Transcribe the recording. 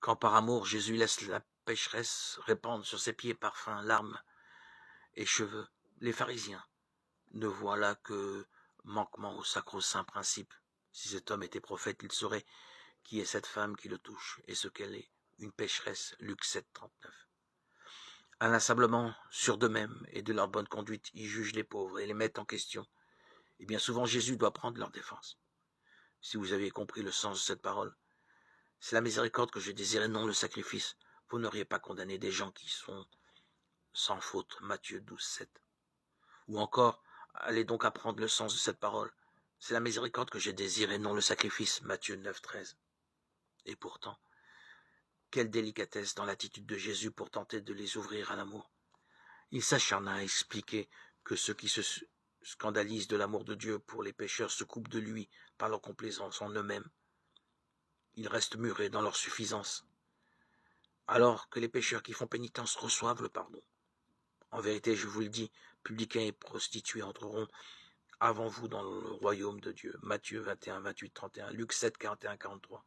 Quand par amour Jésus laisse la pécheresse répandre sur ses pieds parfums, larmes et cheveux, les pharisiens ne voient là que manquement au sacro-saint principe. Si cet homme était prophète, il saurait qui est cette femme qui le touche et ce qu'elle est, une pécheresse. Luc 7, 39. Inlassablement, sûrs d'eux-mêmes et de leur bonne conduite, ils jugent les pauvres et les mettent en question. Et bien souvent, Jésus doit prendre leur défense. Si vous aviez compris le sens de cette parole, c'est la miséricorde que je désirais, non le sacrifice. Vous n'auriez pas condamné des gens qui sont sans faute. Matthieu 12, 7. Ou encore, allez donc apprendre le sens de cette parole. C'est la miséricorde que j'ai désirée, non le sacrifice. Matthieu 9, 13. Et pourtant, quelle délicatesse dans l'attitude de Jésus pour tenter de les ouvrir à l'amour. Il s'acharna à expliquer que ceux qui se scandalisent de l'amour de Dieu pour les pécheurs se coupent de lui par leur complaisance en eux-mêmes. Ils restent murés dans leur suffisance, alors que les pécheurs qui font pénitence reçoivent le pardon. En vérité, je vous le dis, publicains et prostituées entreront avant vous dans le royaume de Dieu. Matthieu 21, 28, 31, Luc 7, 41, 43.